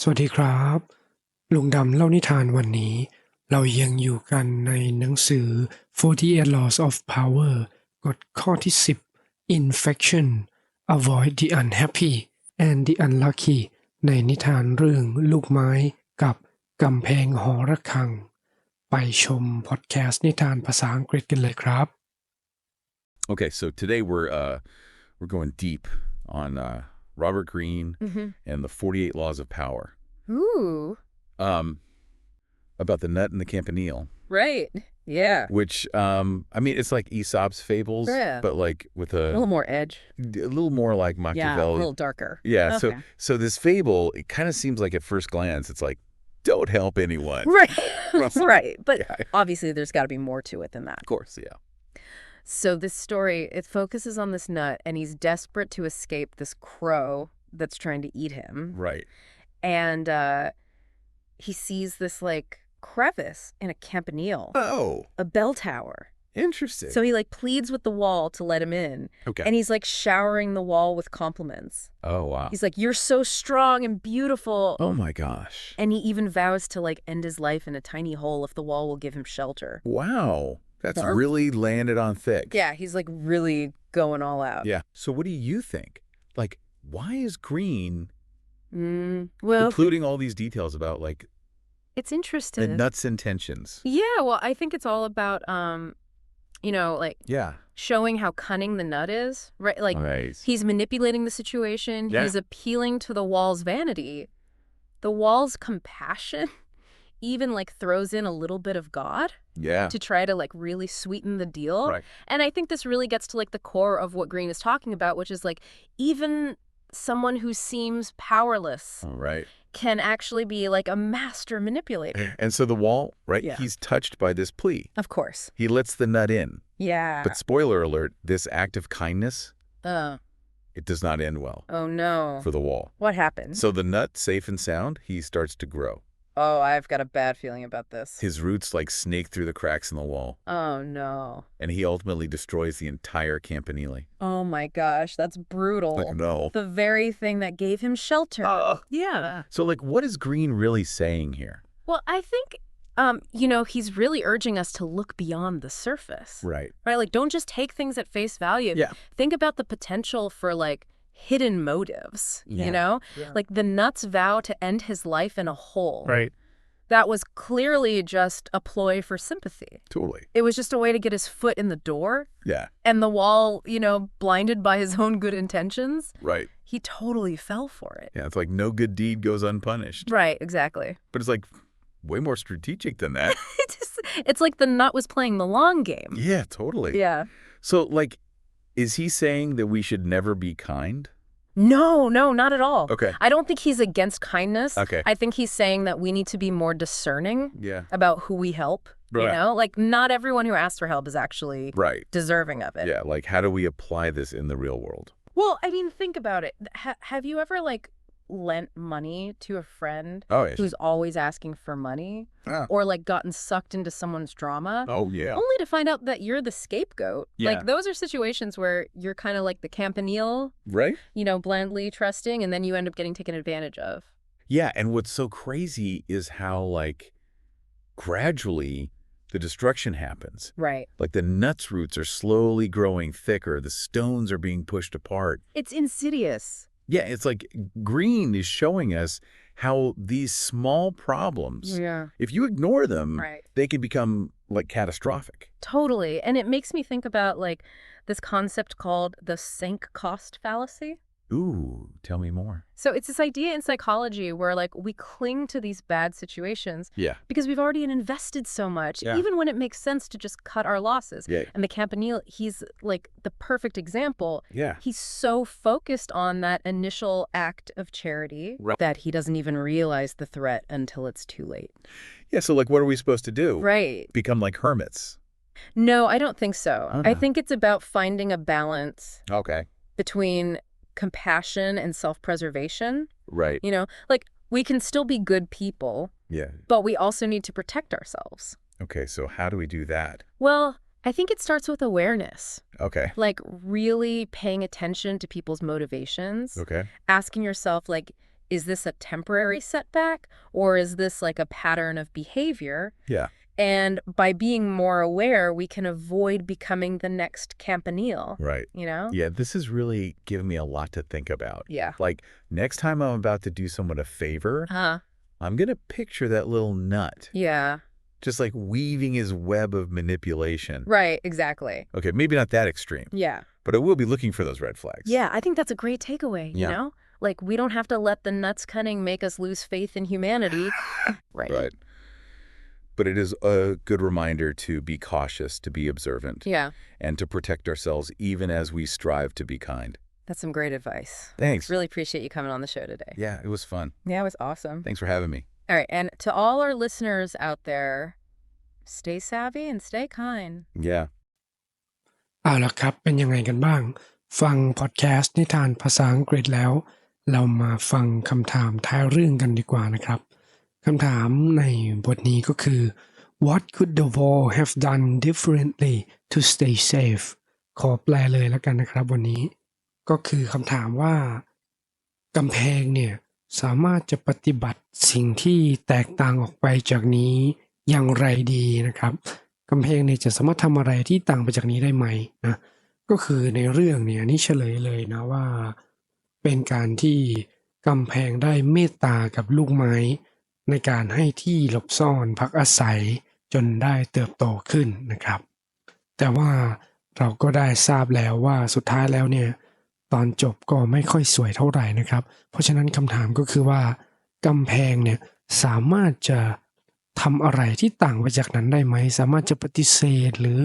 สวัสดีครับลุงดำเล่านิทานวันนี้เรายังอยู่กันในหนังสือ48 Laws of Power กฎข้อที่10 Infection Avoid the unhappy and the unlucky ในนิทานเรื่องลูกไม้กับกำแพงหอระฆังไปชมพอดแคสต์นิทานภาษาอังกฤษกันเลยครับ Okay, so today we're going deep on Robert Greene and the 48 Laws of Power. Ooh. About the nut and the campanile. Right. Yeah. Which, it's like Aesop's fables, Yeah. but like with A little more edge. a little more like Yeah, Machiavelli. a little darker. Yeah, Okay. so this fable, it kind of seems like at first glance, it's like, don't help anyone. Right. Right. But Yeah. obviously there's got to be more to it than that. Of course, yeah. So this story, it focuses on this nut, and he's desperate to escape this crow that's trying to eat him. Right. And he sees this, like, crevice in a campanile, Oh, a bell tower. interesting. So he, like, pleads with the wall to let him in. Okay. And he's, like, showering the wall with compliments. Oh, wow. He's like, "You're so strong and beautiful." Oh, my gosh. And he even vows to, like, end his life in a tiny hole if the wall will give him shelter. Wow. That's Yeah. really landed on thick. Yeah, he's, like, really going all out. Yeah. So what do you think? Like, why is Green Well, including all these details about, like, it's the interesting. nut's intentions? Yeah, well, I think it's all about, like, Yeah. showing how cunning the nut is, right? Like, Right. he's manipulating the situation. Yeah. He's appealing to the wall's vanity. The wall's compassion even, like, throws in a little bit of God Yeah. to try to, like, really sweeten the deal. Right. And I think this really gets to, like, the core of what Green is talking about, which is, like, even someone who seems powerless All right. can actually be, like, a master manipulator. And so the wall, right? Yeah. He's touched by this plea. Of course. He lets the nut in. Yeah. But spoiler alert, this act of kindness, Oh, it does not end well no. for the wall. What happened? So the nut, safe and sound, he starts to grow. Oh, I've got a bad feeling about this. His roots like snake through the cracks in the wall. Oh, no. And he ultimately destroys the entire campanile. Oh, my gosh. That's brutal. Like, no. The very thing that gave him shelter. Yeah. So, like, what is Green really saying here? Well, I think, he's really urging us to look beyond the surface. Right. Right? Like, don't just take things at face value. Yeah. Think about the potential for, like, hidden motives, Yeah. you know? Yeah. Like, the nut's vow to end his life in a hole. Right. That was clearly just a ploy for sympathy. Totally. It was just a way to get his foot in the door. Yeah. And the wall, blinded by his own good intentions, Right. he totally fell for it. Yeah, it's like no good deed goes unpunished. Right, exactly. But it's like way more strategic than that. It's like the nut was playing the long game. Yeah, totally. Yeah. So, like, is he saying that we should never be kind? No, not at all. Okay. I don't think he's against kindness. Okay. I think he's saying that we need to be more discerning Yeah. about who we help. Right. You know? Like, not everyone who asks for help is actually Right. deserving of it. Yeah, like, how do we apply this in the real world? Well, I mean, think about it. Have you ever, like, lent money to a friend Oh, yeah. who's always asking for money? Ah. Or, like, gotten sucked into someone's drama? Oh, yeah. Only to find out that you're the scapegoat. Yeah. Like, those are situations where you're kind of like the campanile, Right? blandly trusting, and then you end up getting taken advantage of. Yeah, and what's so crazy is how, like, gradually the destruction happens. Right. Like, the nut's roots are slowly growing thicker. The stones are being pushed apart. It's insidious. Yeah, it's like Green is showing us how these small problems, Yeah. if you ignore them, Right. they can become, like, catastrophic. Totally. And it makes me think about, like, this concept called the sunk cost fallacy. Ooh, tell me more. So it's this idea in psychology where, like, we cling to these bad situations Yeah. because we've already invested so much, Yeah. even when it makes sense to just cut our losses. Yeah. And the campanile, he's, like, the perfect example. Yeah. He's so focused on that initial act of charity Right. that he doesn't even realize the threat until it's too late. Yeah, so, like, what are we supposed to do? Right. Become like hermits. No, I don't think so. Oh, I no. think it's about finding a balance Okay. between compassion and self-preservation. Right. Like, we can still be good people, Yeah. but we also need to protect ourselves. Okay, so how do we do that? Well, I think it starts with awareness, Okay. like really paying attention to people's motivations, Okay. asking yourself, like, is this a temporary setback or is this like a pattern of behavior? Yeah. And by being more aware, we can avoid becoming the next Campanile. Right. You know? Yeah, this has really given me a lot to think about. Yeah. Like, next time I'm about to do someone a favor, I'm going to picture that little nut. Yeah. Just like weaving his web of manipulation. Right, exactly. Okay, maybe not that extreme. Yeah. But I will be looking for those red flags. Yeah, I think that's a great takeaway, you know? Like, we don't have to let the nuts cunning make us lose faith in humanity. Right. But it is a good reminder to be cautious, to be observant. Yeah. And to protect ourselves even as we strive to be kind. That's some great advice. Thanks. Really appreciate you coming on the show today. Yeah, it was fun. Yeah, it was awesome. Thanks for having me. All right, and to all our listeners out there, stay savvy and stay kind. Yeah. เอาล่ะครับเป็นยังไงกันบ้างฟังพอดแคสต์นิทานภาษาอังกฤษแล้วเรามาฟังคำถามท้ายเรื่องกันดีกว่านะครับคำถามในบทนี้ก็คือ What could the wall have done differently to stay safe ขอแปลเลยแล้วกันนะครับวันนี้ก็คือคำถามว่ากำแพงเนี่ยสามารถจะปฏิบัติสิ่งที่แตกต่างออกไปจากนี้อย่างไรดีนะครับกำแพงเนี่ยจะสามารถทำอะไรที่ต่างไปจากนี้ได้ไหมนะก็คือในเรื่องเนี่ยนี่เฉลยเลยนะว่าเป็นการที่กำแพงได้เมตตากับลูกไม้ในการให้ที่หลบซ่อนพักอาศัยจนได้เติบโตขึ้นนะครับแต่ว่าเราก็ได้ทราบแล้วว่าสุดท้ายแล้วเนี่ยตอนจบก็ไม่ค่อยสวยเท่าไหร่นะครับเพราะฉะนั้นคำถามก็คือว่ากำแพงเนี่ยสามารถจะทำอะไรที่ต่างไปจากนั้นได้ไหมสามารถจะปฏิเสธหรือ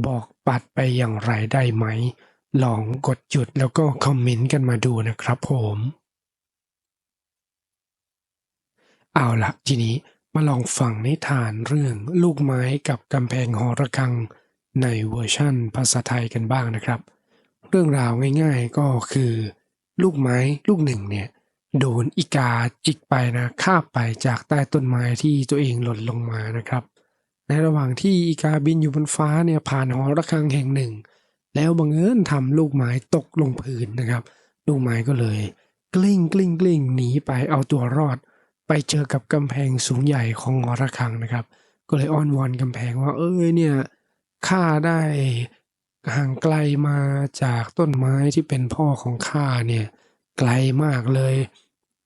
บอกปัดไปอย่างไรได้ไหมลองกดหยุดแล้วก็คอมเมนต์กันมาดูนะครับผมเอาล่ะทีนี้มาลองฟังนิทานเรื่องลูกไม้กับกำแพงหอระฆังในเวอร์ชั่นภาษาไทยกันบ้างนะครับเรื่องราวง่ายๆก็คือลูกไม้ลูกหนึ่งเนี่ยโดนอีกาจิกไปนะคาบไปจากใต้ต้นไม้ที่ตัวเองหล่นลงมานะครับในระหว่างที่อีกาบินอยู่บนฟ้าเนี่ยผ่านหอระฆังแห่งหนึ่งแล้วบังเอิญทำลูกไม้ตกลงพื้นนะครับลูกไม้ก็เลยกลิ้งหนีไปเอาตัวรอดไปเจอกับกำแพงสูงใหญ่ของหอระฆังนะครับก็เลยอ้อนวอนกำแพงว่าเนี่ยข้าได้ห่างไกลมาจากต้นไม้ที่เป็นพ่อของข้าเนี่ยไกลมากเลย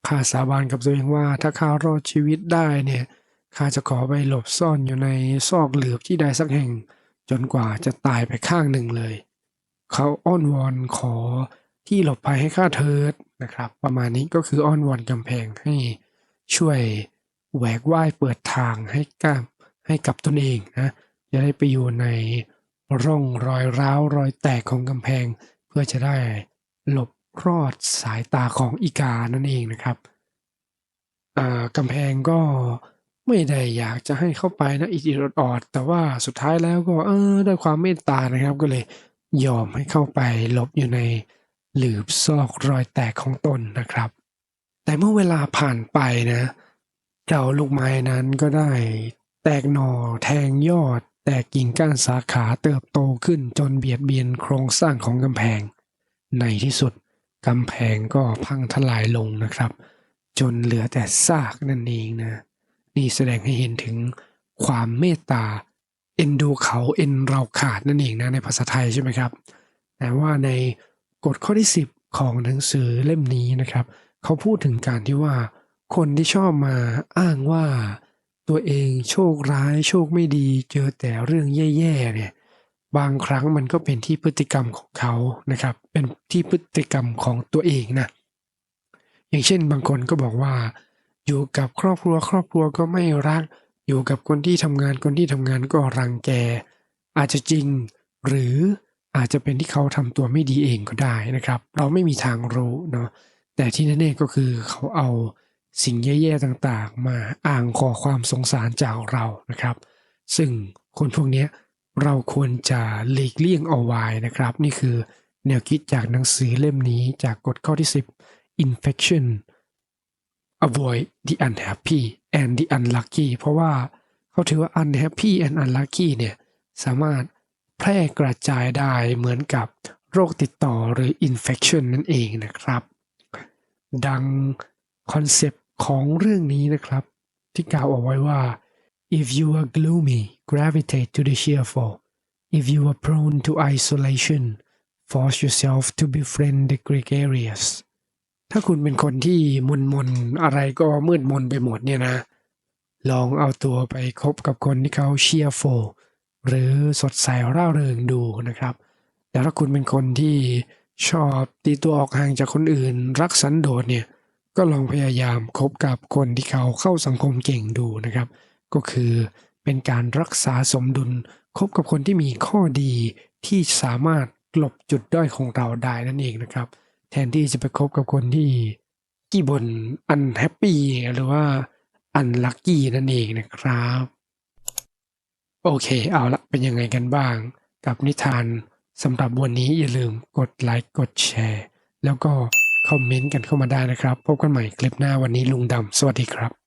ข้าสาบานกับตัวเองว่าถ้าข้ารอดชีวิตได้เนี่ยข้าจะขอไปหลบซ่อนอยู่ในซอกหลืบที่ใดสักแห่งจนกว่าจะตายไปข้างหนึ่งเลยเขาอ้อนวอนขอที่หลบภัยให้ข้าเถิดนะครับประมาณนี้ก็คืออ้อนวอนกำแพงให้ช่วยแหวกว่ายเปิดทางให้กับตนเองนะจะได้ไปอยู่ในร่องรอยร้าวรอยแตกของกำแพงเพื่อจะได้หลบรอดสายตาของอีกานั่นเองนะครับกำแพงก็ไม่ได้อยากจะให้เข้าไปนะอิดออดแต่ว่าสุดท้ายแล้วก็ด้วยความเมตตานะครับก็เลยยอมให้เข้าไปหลบอยู่ในหลืบซอกรอยแตกของตนนะครับแต่เมื่อเวลาผ่านไปนะเจ้าลูกไม้นั้นก็ได้แตกหน่อแทงยอดแตกกิ่งก้านสาขาเติบโตขึ้นจนเบียดเบียนโครงสร้างของกำแพงในที่สุดกำแพงก็พังทลายลงนะครับจนเหลือแต่ซากนั่นเองนะนี่แสดงให้เห็นถึงความเมตตาเอ็นดูเขาเอ็นเราขาดนั่นเองนะในภาษาไทยใช่ไหมครับแต่ว่าในกฎข้อที่10ของหนังสือเล่มนี้นะครับเขาพูดถึงการที่ว่าคนที่ชอบมาอ้างว่าตัวเองโชคร้ายโชคไม่ดีเจอแต่เรื่องแย่ๆเนี่ยบางครั้งมันก็เป็นที่พฤติกรรมของเขานะครับเป็นที่พฤติกรรมของตัวเองนะอย่างเช่นบางคนก็บอกว่าอยู่กับครอบครัวก็ไม่รักอยู่กับคนที่ทำงานก็รังแกอาจจะจริงหรืออาจจะเป็นที่เขาทำตัวไม่ดีเองก็ได้นะครับเราไม่มีทางรู้เนาะแต่ที่แน่ๆก็คือเขาเอาสิ่งแย่ๆต่างๆมาอ้างขอความสงสารจากเรานะครับซึ่งคนพวกนี้เราควรจะหลีกเลี่ยงเอาไว้นะครับนี่คือแนวคิดจากหนังสือเล่มนี้จากกฎข้อที่10 infection avoid the unhappy and the unlucky เพราะว่าเขาถือว่า unhappy and unlucky เนี่ยสามารถแพร่กระจายได้เหมือนกับโรคติดต่อหรือ infection นั่นเองนะครับดัง คอนเซปต์ของเรื่องนี้นะครับที่กล่าวเอาไว้ว่า if you are gloomy gravitate to the cheerful if you are prone to isolation force yourself to befriend the gregarious ถ้าคุณเป็นคนที่มนอะไรก็มืดมนไปหมดเนี่ยนะลองเอาตัวไปคบกับคนที่เขา cheerful หรือสดใสร่าเริงดูนะครับแต่ถ้าคุณเป็นคนที่ชอบตีตัวออกห่างจากคนอื่นรักสันโดษเนี่ยก็ลองพยายามคบกับคนที่เขาเข้าสังคมเก่งดูนะครับก็คือเป็นการรักษาสมดุลคบกับคนที่มีข้อดีที่สามารถกลบจุดด้อยของเราได้นั่นเองนะครับแทนที่จะไปคบกับคนที่ขี้บ่นอันแฮปปี้หรือว่าอันลัคกี้นั่นเองนะครับโอเคเอาละเป็นยังไงกันบ้างกับนิทานสำหรับวันนี้อย่าลืมกดไลค์กดแชร์แล้วก็คอมเมนต์กันเข้ามาได้นะครับพบกันใหม่คลิปหน้าวันนี้ลุงดำสวัสดีครับ